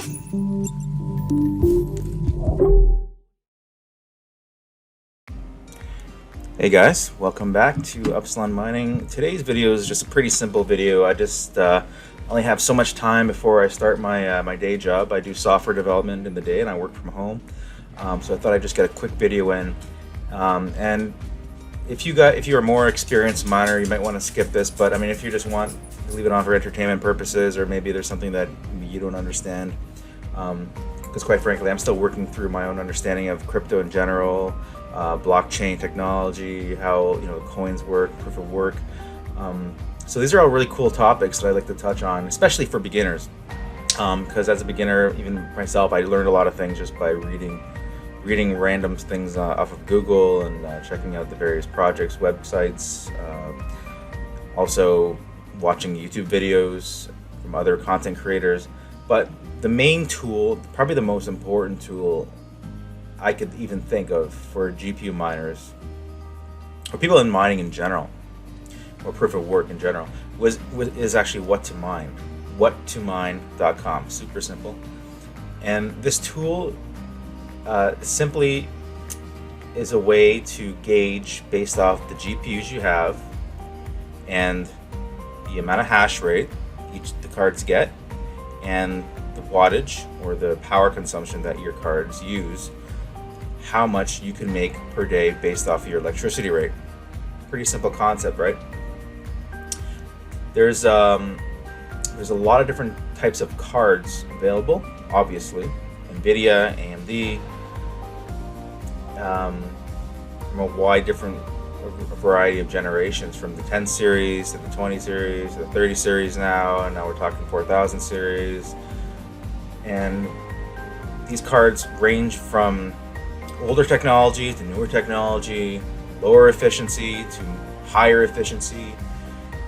Hey guys, welcome back to Upsilon Mining. Today's video is just a pretty simple video. I just only have so much time before I start my day job. I do software development in the day and I work from home. So I thought I'd just get a quick video in. And if you are a more experienced miner, you might want to skip this. But I mean, if you just want to leave it on for entertainment purposes, or maybe there's something that you don't understand, because quite frankly, I'm still working through my own understanding of crypto in general. Blockchain technology, how coins work, proof of work. So these are all really cool topics that I like to touch on, especially for beginners. Because as a beginner, even myself, I learned a lot of things just by reading random things off of Google and checking out the various projects, websites. Also watching YouTube videos from other content creators. But the main tool, probably the most important tool I could even think of for GPU miners, or people in mining in general, or proof of work in general, is actually WhatToMine. WhatToMine.com. Super simple. And this tool simply is a way to gauge, based off the GPUs you have and the amount of hash rate the cards get, and the wattage or the power consumption that your cards use, how much you can make per day based off of your electricity rate. Pretty simple concept, right? There's a lot of different types of cards available, obviously. NVIDIA, AMD, from a variety of generations, from the 10 series to the 20 series, to the 30 series now, and now we're talking 4000 series. And these cards range from older technology to newer technology, lower efficiency to higher efficiency,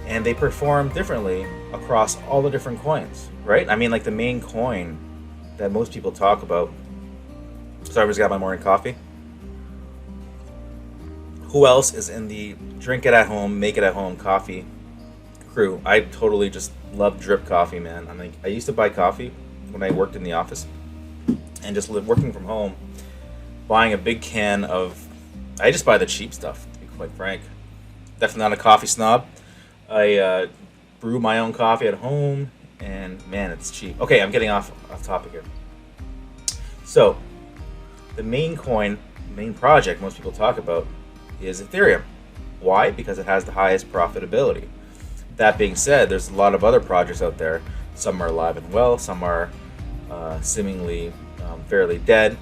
and they perform differently across all the different coins, right? I mean, like the main coin that most people talk about. Sorry, I just got my morning coffee. Who else is in the drink it at home, make it at home coffee crew? I totally just love drip coffee, man. I used to buy coffee when I worked in the office, and just working from home, buying a big can of, I just buy the cheap stuff, to be quite frank. Definitely not a coffee snob. I brew my own coffee at home, and man, it's cheap. Okay, I'm getting off topic here. So, the main coin, main project most people talk about is Ethereum. Why? Because it has the highest profitability. That being said, there's a lot of other projects out there. Some are alive and well, some are seemingly fairly dead.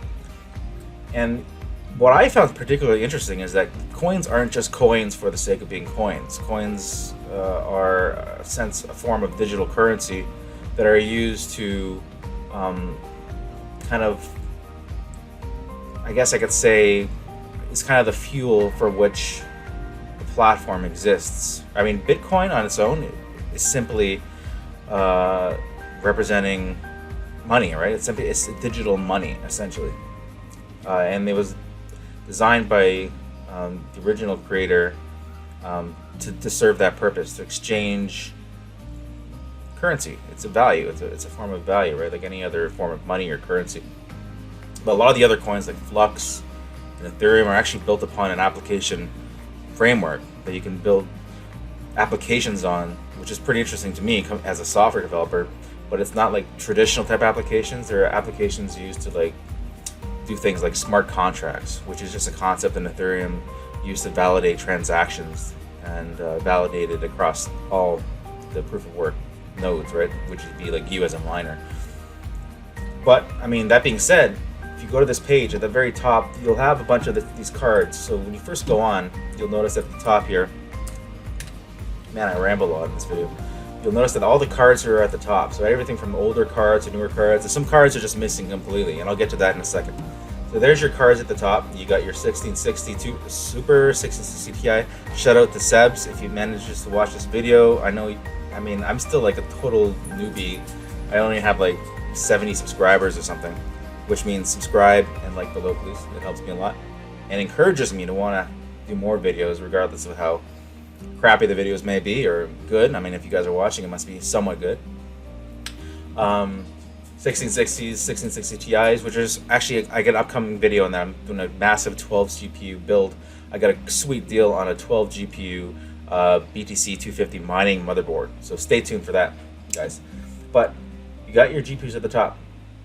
And what I found particularly interesting is that coins aren't just coins for the sake of being coins. Coins are a form of digital currency that are used to kind of, I guess I could say, is kind of the fuel for which the platform exists. I mean, Bitcoin on its own is simply representing money, right? It's digital money, essentially. And it was designed by the original creator to serve that purpose, to exchange currency. It's a value. It's a form of value, right? Like any other form of money or currency. But a lot of the other coins, like Flux and Ethereum, are actually built upon an application framework that you can build applications on, which is pretty interesting to me as a software developer. But it's not like traditional type applications. There are applications used to like do things like smart contracts, which is just a concept in Ethereum used to validate transactions and validate it across all the proof of work nodes, right? Which would be like you as a miner. But I mean, that being said, if you go to this page at the very top, you'll have a bunch of these cards. So when you first go on, you'll notice at the top here, man, I ramble a lot in this video. You'll notice that all the cards are at the top. So everything from older cards to newer cards. And some cards are just missing completely, and I'll get to that in a second. So there's your cards at the top. You got your 1662 Super 1660 Ti. Shout out to Sebs if you managed just to watch this video. I mean, I'm still like a total newbie. I only have like 70 subscribers or something, which means subscribe and like below, please. It helps me a lot and encourages me to want to do more videos, regardless of how crappy the videos may be or good. I mean, if you guys are watching, it must be somewhat good. 1660s, 1660 Ti's, which is actually, I get an upcoming video on that. I'm doing a massive 12 GPU build. I got a sweet deal on a 12 GPU BTC 250 mining motherboard. So stay tuned for that, guys. But you got your GPUs at the top.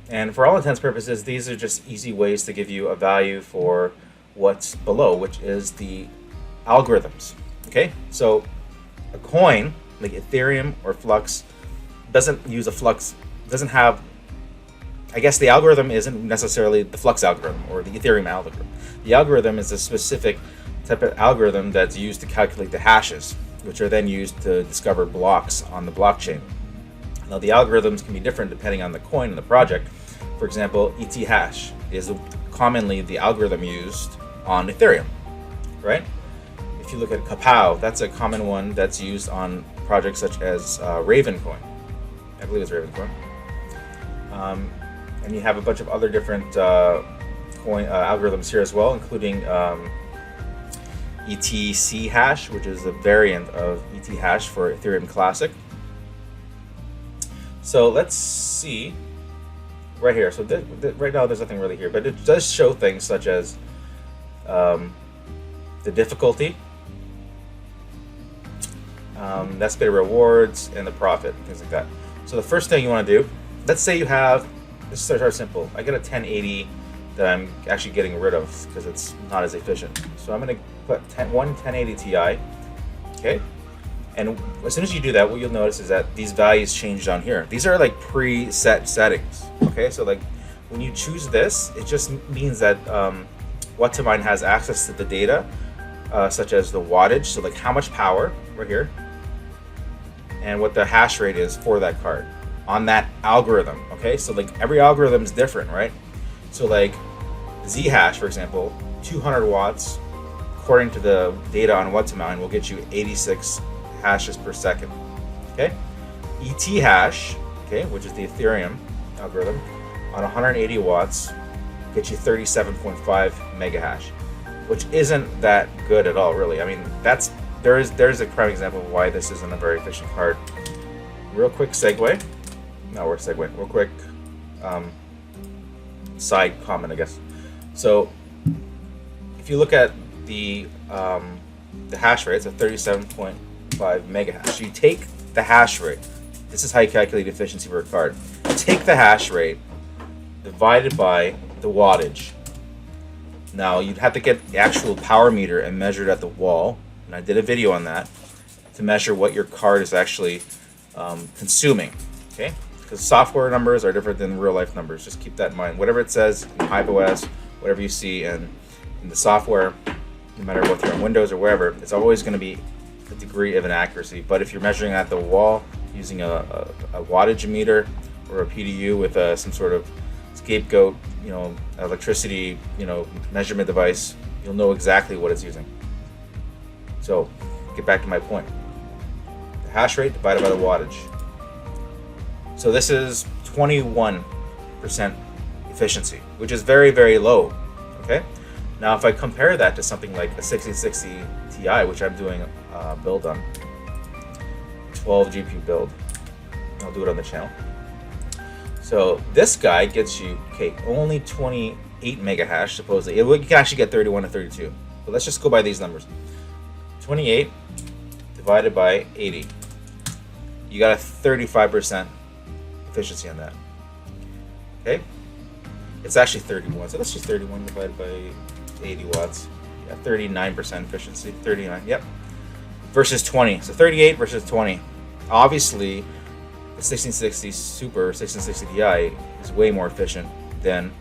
And for all intents and purposes, these are just easy ways to give you a value for what's below, which is the algorithms. Okay, so a coin like Ethereum or Flux doesn't use a Flux, doesn't have, I guess the algorithm isn't necessarily the Flux algorithm or the Ethereum algorithm. The algorithm is a specific type of algorithm that's used to calculate the hashes, which are then used to discover blocks on the blockchain. Now the algorithms can be different depending on the coin and the project. For example, ETH hash is commonly the algorithm used on Ethereum, right? If you look at Kapow, that's a common one that's used on projects such as Ravencoin. I believe it's Ravencoin. And you have a bunch of other different coin algorithms here as well, including ETC hash, which is a variant of ETH hash for Ethereum Classic. So let's see right here. So right now there's nothing really here, but it does show things such as the difficulty, estimated rewards, and the profit, things like that. So the first thing you want to do, let's say you have, this starts simple. I get a 1080 that I'm actually getting rid of because it's not as efficient. So I'm going to put one 1080 Ti, okay? And as soon as you do that, what you'll notice is that these values change down here. These are like preset settings, okay? So like when you choose this, it just means that WhatToMine has access to the data, such as the wattage, so like how much power, right here, and what the hash rate is for that card on that algorithm, okay? So like every algorithm is different, right? So like Zhash, for example, 200 watts, according to the data on WhatToMine, will get you 86 hashes per second, okay? ETH hash, okay, which is the Ethereum algorithm, on 180 watts, gets you 37.5 mega hash, which isn't that good at all, really. I mean, there's a prime example of why this isn't a very efficient card. Real quick segue. No, we're segueing. Real quick side comment, I guess. So if you look at the hash rate, it's a 37.5 mega hash. You take the hash rate. This is how you calculate efficiency for a card. Take the hash rate divided by the wattage. Now you'd have to get the actual power meter and measure it at the wall, and I did a video on that to measure what your card is actually consuming. Okay, because software numbers are different than real life numbers. Just keep that in mind. Whatever it says in HyperOS, whatever you see in the software, no matter what you're on Windows or wherever, it's always going to be a degree of inaccuracy. But if you're measuring at the wall using a wattage meter or a PDU with some sort of scapegoat, electricity, measurement device, you'll know exactly what it's using. So, get back to my point. The hash rate divided by the wattage. So this is 21% efficiency, which is very, very low. Okay. Now, if I compare that to something like a 1660 Ti, which I'm doing a build on, 12 GPU build, I'll do it on the channel. So this guy gets you, only 28 mega hash, supposedly. You can actually get 31 to 32. But let's just go by these numbers. 28 divided by 80. You got a 35% efficiency on that. Okay? It's actually 31. So let's just 31 divided by 80 watts. Yeah, 39% efficiency. 39, yep. Versus 20. So 38 versus 20. Obviously, the 1660 Super 1660 Ti is way more efficient than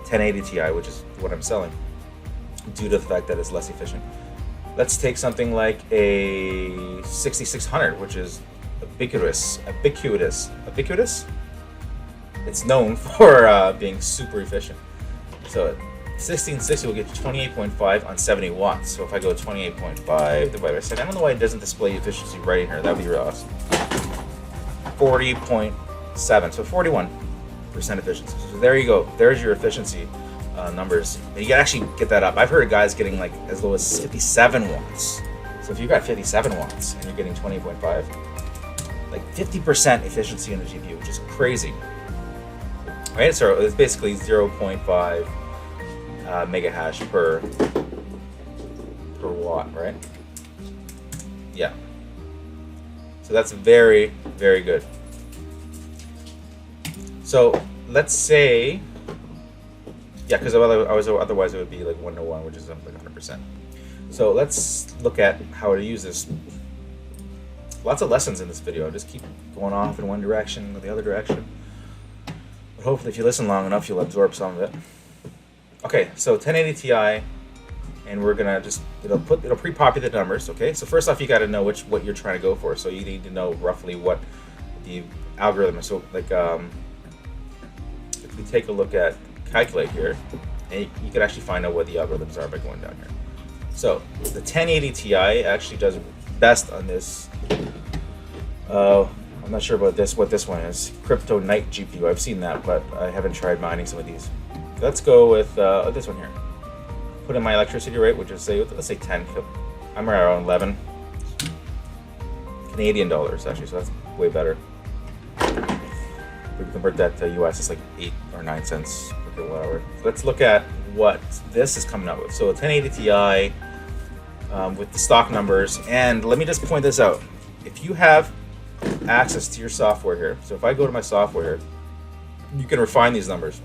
1080 Ti, which is what I'm selling, due to the fact that it's less efficient. Let's take something like a 6600, which is ubiquitous. It's known for being super efficient. So 1660 will get you 28.5 on 70 watts. So if I go 28.5 divided by 7, I don't know why it doesn't display efficiency right in here. That would be real awesome. 40.7, so 41% efficiency. So there you go. There's your efficiency numbers. And you can actually get that up. I've heard of guys getting like as low as 57 watts. So if you've got 57 watts and you're getting 20.5, like 50% efficiency in the GPU, which is crazy. right? So it's basically 0.5 mega hash per watt, right? Yeah. So that's very, very good. So let's say, yeah, because otherwise it would be like 1-to-1, which is like 100%. So let's look at how to use this. Lots of lessons in this video. Just keep going off in one direction or the other direction. But hopefully if you listen long enough, you'll absorb some of it. Okay, so 1080 Ti, and we're gonna just, it'll pre-populate the numbers, okay? So first off, you gotta know what you're trying to go for. So you need to know roughly what the algorithm is. So like, if we take a look at calculate here, and you can actually find out what the algorithms are by going down here. So the 1080 Ti actually does best on this. I'm not sure about this. What this one is, Crypto Night GPU. I've seen that, but I haven't tried mining some of these. Let's go with this one here. Put in my electricity rate, which is let's say 10. I'm around 11 Canadian dollars actually, so that's way better. If we convert that to US, it's like 8 or 9 cents per kilowatt hour. So let's look at what this is coming out with. So a 1080 Ti with the stock numbers, and let me just point this out. If you have access to your software here, so if I go to my software here, you can refine these numbers.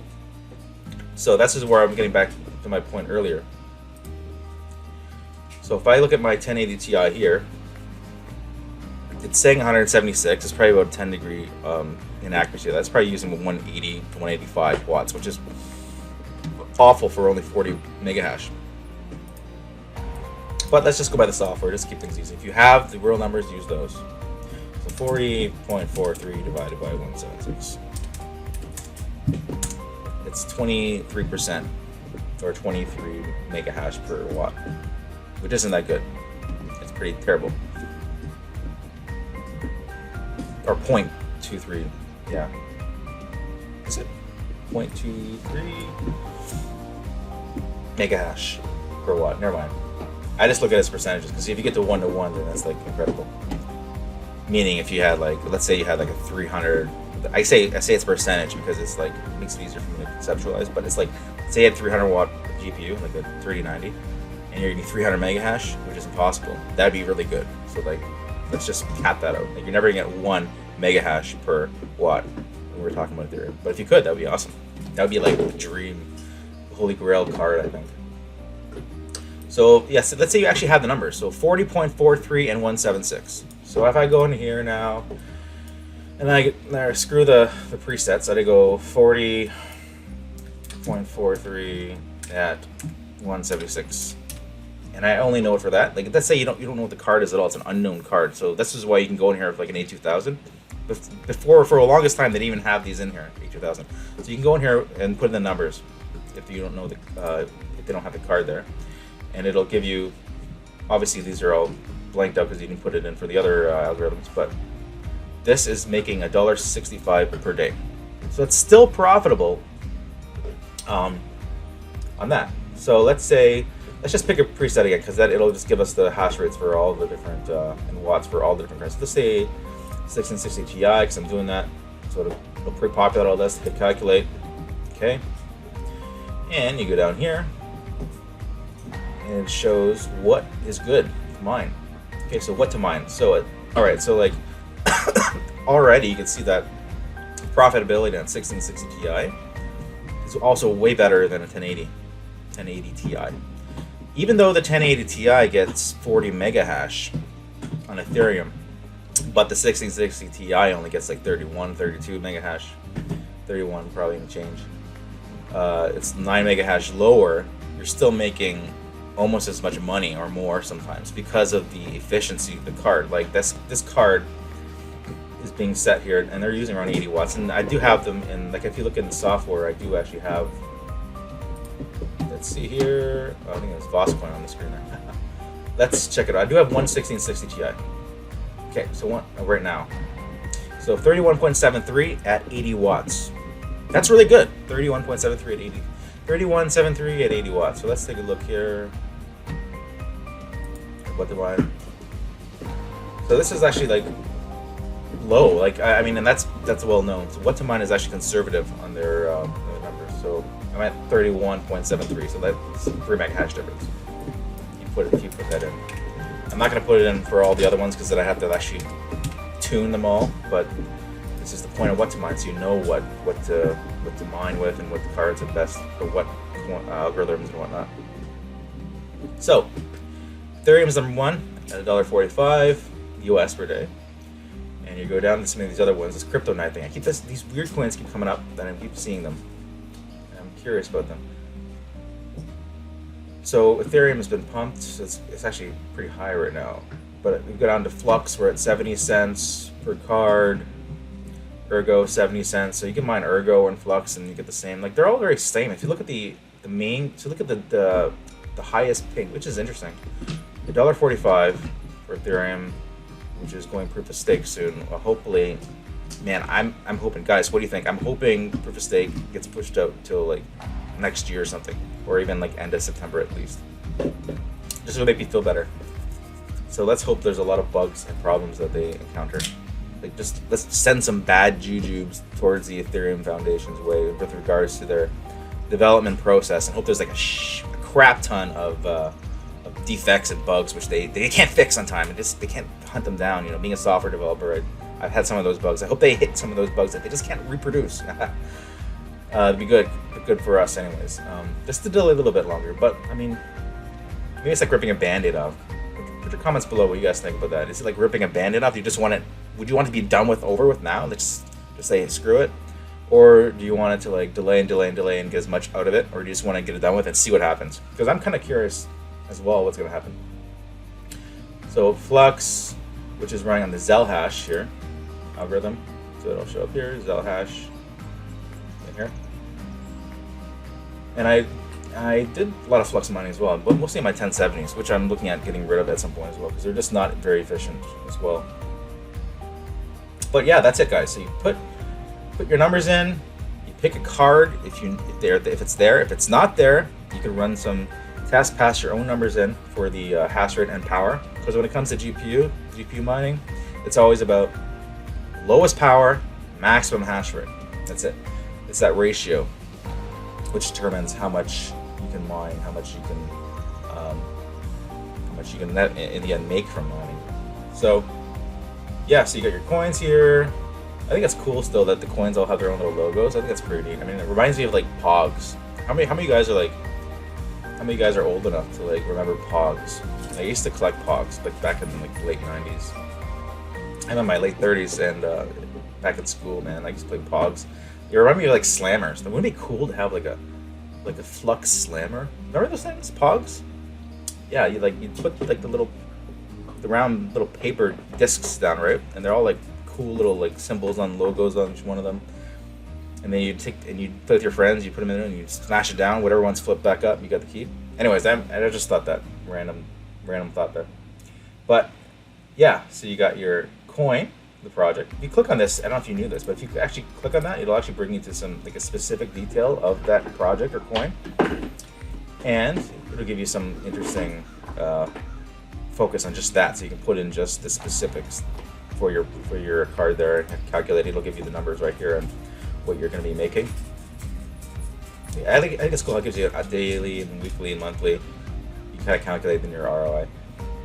So this is where I'm getting back to my point earlier. So if I look at my 1080 Ti here, it's saying 176. It's probably about 10 degree inaccuracy. That's probably using 180 to 185 watts, which is awful for only 40 mega hash. But let's just go by the software, just keep things easy. If you have the real numbers, use those. So 40.43 divided by 176. It's 23% or 23 mega hash per watt, which isn't that good. It's pretty terrible. Or 0.23, yeah. Is it 0.23 mega hash per watt? Never mind. I just look at it as percentages, because if you get to 1-to-1, then that's like incredible. Meaning if you had like, let's say you had like a 300, I say it's percentage because it's like, it makes it easier for me to conceptualize, but it's like, say you had 300 watt GPU, like a 3090, and you're getting 300 mega hash, which is impossible. That'd be really good. So like, let's just cap that out. Like you're never gonna get 1 mega hash per watt when we're talking about Ethereum. But if you could, that would be awesome. That would be like the dream, holy grail card, I think. So yes, let's say you actually have the numbers. So 40.43 and 176. So if I go in here now, and I screw the presets, I go 40.43 at 176. And I only know it for that. Like, let's say you don't know what the card is at all. It's an unknown card. So this is why you can go in here with like an A2000. Before, for the longest time, they didn't even have these in here, A2000. So you can go in here and put in the numbers if you don't know if they don't have the card there, and it'll give you. Obviously, these are all blanked out because you can put it in for the other algorithms. But this is making $1.65 per day, so it's still profitable on that. So let's just pick a preset again, because it'll just give us the hash rates for all the different and watts for all the different cards. So let's say 1660 Ti, because I'm doing that. So it'll pre-populate all this, hit calculate, okay. And you go down here, and it shows what is good to mine. Okay, so what to mine. So all right, so like already you can see that profitability on 1660 Ti is also way better than a 1080 Ti. Even though the 1080 Ti gets 40 mega hash on Ethereum, but the 1660 Ti only gets like 31, 32 mega hash, 31 probably in change. It's 9 mega hash lower. You're still making almost as much money or more sometimes because of the efficiency of the card. Like this card is being set here, and they're using around 80 watts. And I do have them in, like, if you look in the software, I do actually have. Let's see here. Oh, I think there's Voscoin on the screen there. Let's check it out. I do have one 1660 Ti. Okay, so right now. So 31.73 at 80 watts. That's really good. 31.73 at 80. 31.73 at 80 watts. So let's take a look here. WhatToMine. So this is actually like low. Like I mean, and that's well known. So WhatToMine is actually conservative on their numbers. So I'm at 31.73. So that's 3 meg hash difference. If you put that in. I'm not going to put it in for all the other ones because then I have to actually tune them all. But this is the point of WhatToMine, so you know what to mine with and what the cards are best for what algorithms and whatnot. So Ethereum is number one at $1.45 US per day. And you go down to some of these other ones. This crypto night thing. These weird coins keep coming up, and I keep seeing them. And I'm curious about them. So Ethereum has been pumped. It's actually pretty high right now. But we go down to Flux. We're at 70 cents per card. Ergo 70 cents. So you can mine Ergo and Flux, and you get the same. Like they're all very same. If you look at the main, so look at the highest ping, which is interesting. $1.45 for Ethereum, which is going proof of stake soon. Well, hopefully, man, I'm hoping, guys. What do you think? I'm hoping proof of stake gets pushed out till like next year or something, or even like end of September at least, just to make me feel better. So let's hope there's a lot of bugs and problems that they encounter. Like just let's send some bad jujubes towards the Ethereum Foundation's way with regards to their development process, and hope there's like a crap ton of defects and bugs which they can't fix on time, and they can't hunt them down. You know, being a software developer, I've had some of those bugs. I hope they hit some of those bugs that they just can't reproduce. It'd be good for us anyways. Just to delay a little bit longer, but I mean, maybe it's like ripping a band-aid off. Put your comments below what you guys think about that. Is it like ripping a band-aid off? Do you just want it? Would you want it to be over with now? Let's just say screw it, or do you want it to like delay and get as much out of it, or do you just want to get it done with and see what happens? Because I'm kind of curious as well what's going to happen. So Flux, which is running on the Zel hash here algorithm, so it'll show up here, Zel hash in here. And I did a lot of Flux mining as well, but mostly in my 1070s, which I'm looking at getting rid of at some point as well, because they're just not very efficient as well. But yeah, that's it, guys. So you put your numbers in, you pick a card if it's there. If it's not there, you can run some tests, pass your own numbers in for the hash rate and power. Because when it comes to GPU mining, it's always about lowest power, maximum hash rate. That's it. It's that ratio, which determines how much you can mine, how much you can net in the end make from mining. So yeah, so you got your coins here. I think it's cool still that the coins all have their own little logos. I think that's pretty neat. I mean, it reminds me of like Pogs. How many of you guys are old enough to like remember Pogs? I used to collect Pogs like back in like the late 90s. I'm in my late 30s, and back in school, man, I used to play Pogs. You remind me of like slammers. Wouldn't it be cool to have like a Flux slammer? Remember those things, Pogs? Yeah, you put like the round little paper discs down, right? And they're all like cool little like symbols on logos on each one of them. And then you play with your friends, you put them in and you smash it down. Whatever one's flipped back up, you got the key. Anyways, I just thought that random thought there. But yeah, so you got your coin, the project. If you click on this, I don't know if you knew this, but if you actually click on that, it'll actually bring you to some like a specific detail of that project or coin, and it'll give you some interesting focus on just that. So you can put in just the specifics for your card there and calculate. It'll give you the numbers right here and what you're going to be making. Yeah, I think it's cool. It gives you a daily and weekly and monthly. You kind of calculate in your ROI.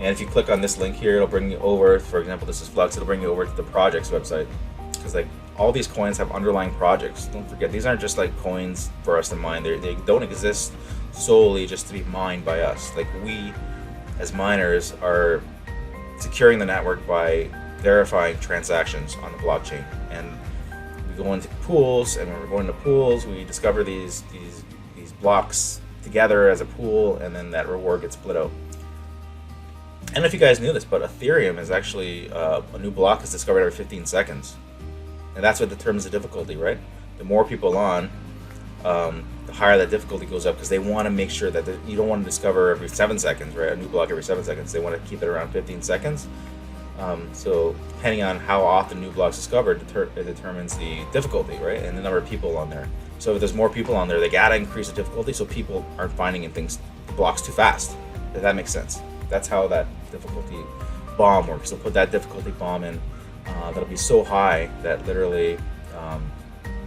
And if you click on this link here, it'll bring you over, for example, this is Flux, it'll bring you over to the project's website. Because like all these coins have underlying projects. Don't forget, these aren't just like coins for us to mine. They don't exist solely just to be mined by us. Like we, as miners, are securing the network by verifying transactions on the blockchain. And we go into pools, and when we're going to pools, we discover these blocks together as a pool, and then that reward gets split out. I don't know if you guys knew this, but Ethereum is actually a new block is discovered every 15 seconds, and that's what determines the difficulty, right? The more people on, the higher that difficulty goes up, because they want to make sure that you don't want to discover every 7 seconds, right? A new block every 7 seconds. They want to keep it around 15 seconds. So depending on how often new blocks discovered, it determines the difficulty, right? And the number of people on there. So if there's more people on there, they gotta increase the difficulty so people aren't finding the blocks too fast. If that makes sense. That's how that difficulty bomb works. So put that difficulty bomb in that'll be so high that literally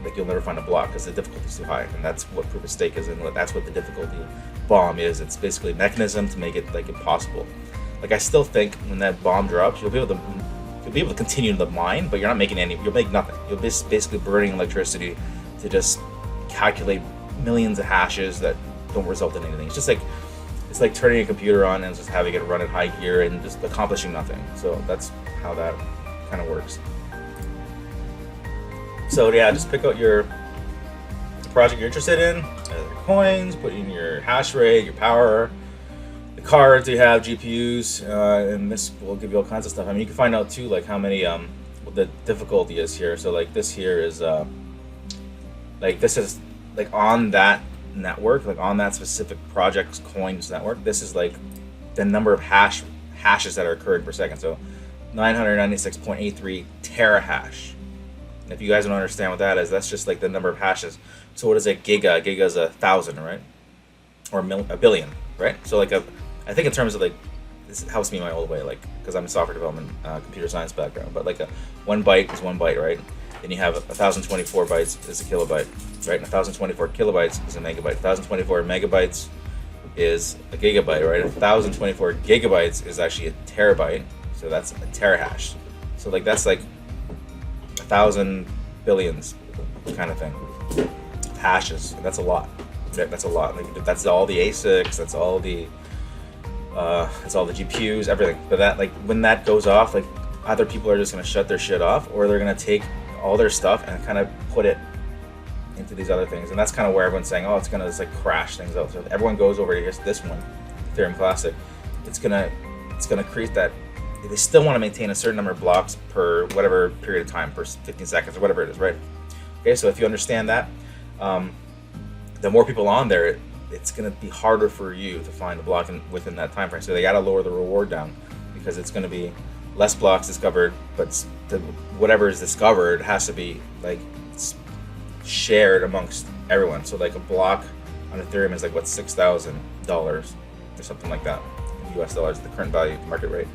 like you'll never find a block because the difficulty is too high, and that's what proof of stake is, and that's what the difficulty bomb is. It's basically a mechanism to make it like impossible. Like I still think when that bomb drops, you'll be able to continue the mine, but you're not making any. You'll make nothing. You'll be basically burning electricity to just calculate millions of hashes that don't result in anything. It's like turning a computer on and just having it run at high gear and just accomplishing nothing. So that's how that kind of works. So yeah, just pick out the project you're interested in, your coins, put in your hash rate, your power, the cards you have, GPUs, and this will give you all kinds of stuff. I mean, you can find out too, like how many, what the difficulty is here. So like this here is, this is like on that network, like on that specific project's coins network. This is like the number of hashes that are occurring per second. So 996.83 terahash. And if you guys don't understand what that is, that's just like the number of hashes. So what is a giga? A giga is 1,000, right? Or a billion, right? So like I think in terms of like, this helps me my old way, like, because I'm a software development, computer science background, but like 1 byte is 1 byte, right? Then you have 1,024 bytes is a kilobyte, right? And 1,024 kilobytes is a megabyte. 1,024 megabytes is a gigabyte, right? 1,024 gigabytes is actually a terabyte, so that's a terahash. So like that's like 1,000 billions kind of thing. Hashes. That's a lot. That's a lot. Like that's all the ASICs. That's all the GPUs. Everything. But that, like, when that goes off, like either people are just gonna shut their shit off, or they're gonna take all their stuff and kind of put it into these other things. And that's kind of where everyone's saying, oh, it's gonna just like crash things out. So if everyone goes over to this one, Ethereum Classic, it's gonna create that. They still want to maintain a certain number of blocks per whatever period of time, per 15 seconds or whatever it is, right? Okay, so if you understand that, the more people on there, it's going to be harder for you to find a block within that time frame. So they got to lower the reward down because it's going to be less blocks discovered, but whatever is discovered has to be like shared amongst everyone. So like a block on Ethereum is like what, $6,000 or something like that in US dollars, the current value market rate.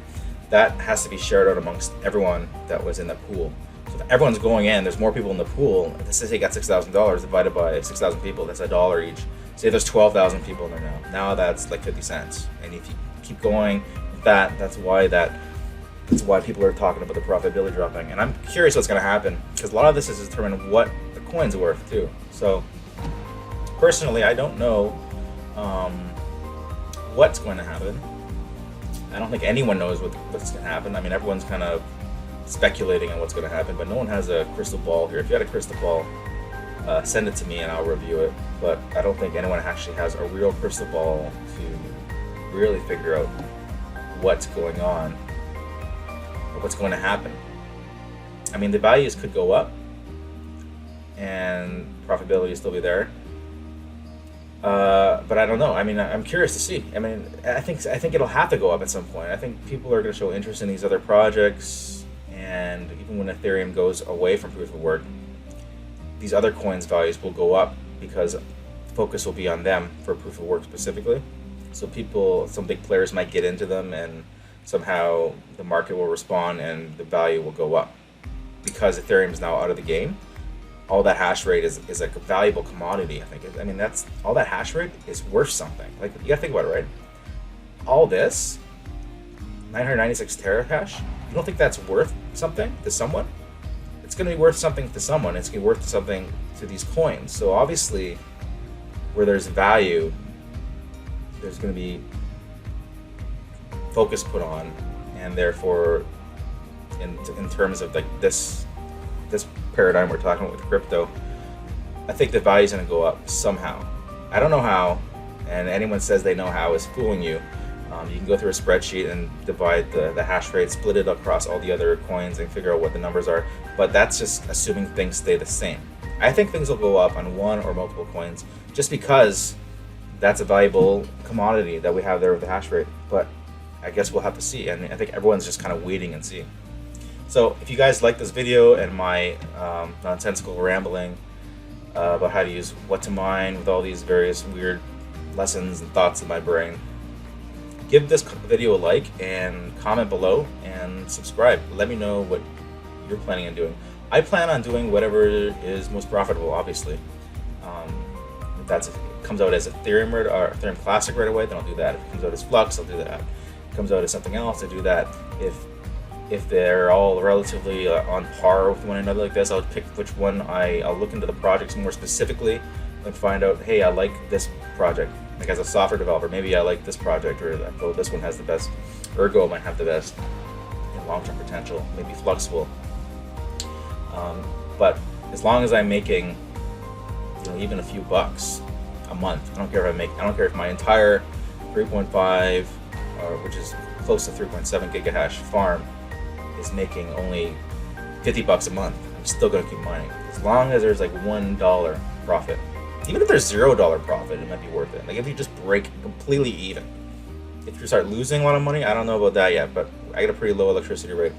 That has to be shared out amongst everyone that was in the pool. So if everyone's going in, there's more people in the pool. Let's say you got $6,000 divided by 6,000 people, that's $1 each. Say there's 12,000 people in there now. Now that's like 50 cents. And if you keep going with that, that's why people are talking about the profitability dropping. And I'm curious what's going to happen, because a lot of this is determined what the coin's worth too. So personally, I don't know what's going to happen. I don't think anyone knows what's going to happen. I mean, everyone's kind of speculating on what's going to happen, but no one has a crystal ball here. If you had a crystal ball, send it to me and I'll review it. But I don't think anyone actually has a real crystal ball to really figure out what's going on or what's going to happen. I mean, the values could go up and profitability will still be there. But I don't know. I mean, I'm curious to see. I mean, I think it'll have to go up at some point. I think people are going to show interest in these other projects, and even when Ethereum goes away from proof of work, these other coins' values will go up because focus will be on them for proof of work specifically. So some big players might get into them, and somehow the market will respond and the value will go up because Ethereum is now out of the game. All that hash rate is like a valuable commodity. I mean, that's all that hash rate is worth something. Like, you gotta think about it, right? All this 996 terahash, you don't think that's worth something to someone? It's gonna be worth something to someone. It's gonna be worth something to these coins. So obviously, where there's value, there's gonna be focus put on, and therefore, in terms of like this paradigm we're talking about with crypto, I think the value is going to go up somehow. I don't know how, and anyone says they know how is fooling you. You can go through a spreadsheet and divide the hash rate, split it across all the other coins and figure out what the numbers are, but that's just assuming things stay the same. I think things will go up on one or multiple coins just because that's a valuable commodity that we have there with the hash rate, but I guess we'll have to see, and I think everyone's just kind of waiting and seeing. So if you guys like this video and my nonsensical rambling about how to use WhatToMine with all these various weird lessons and thoughts in my brain, give this video a like and comment below and subscribe. Let me know what you're planning on doing. I plan on doing whatever is most profitable, obviously. If it comes out as Ethereum or Ethereum Classic right away, then I'll do that. If it comes out as Flux, I'll do that. If it comes out as something else, I'll do that. If they're all relatively on par with one another like this, I'll pick which one I'll look into the projects more specifically and find out, hey, I like this project. Like as a software developer, maybe I like this project, or oh, this one has the best, Ergo might have the best long-term potential, maybe Flux will. But as long as I'm making, even a few bucks a month, I don't care if my entire 3.5, which is close to 3.7 gigahash farm, is making only $50 a month. I'm still gonna keep mining as long as there's like $1 profit. Even if there's $0 profit, it might be worth it. Like if you just break completely even. If you start losing a lot of money, I don't know about that yet, but I get a pretty low electricity rate.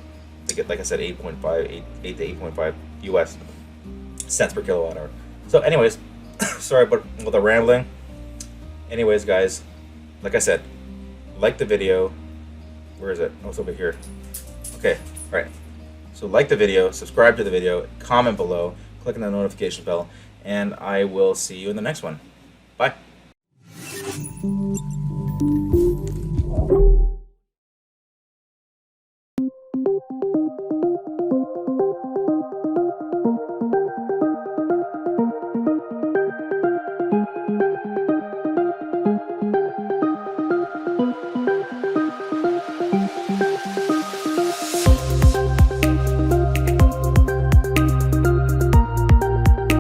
I get, like I said, 8 to 8.5 US cents per kilowatt hour. So anyways, sorry about the rambling. Anyways, guys, like I said, like the video. Where is it? Oh, it's over here. Okay, all right. So like the video, subscribe to the video, comment below, click on the notification bell, and I will see you in the next one.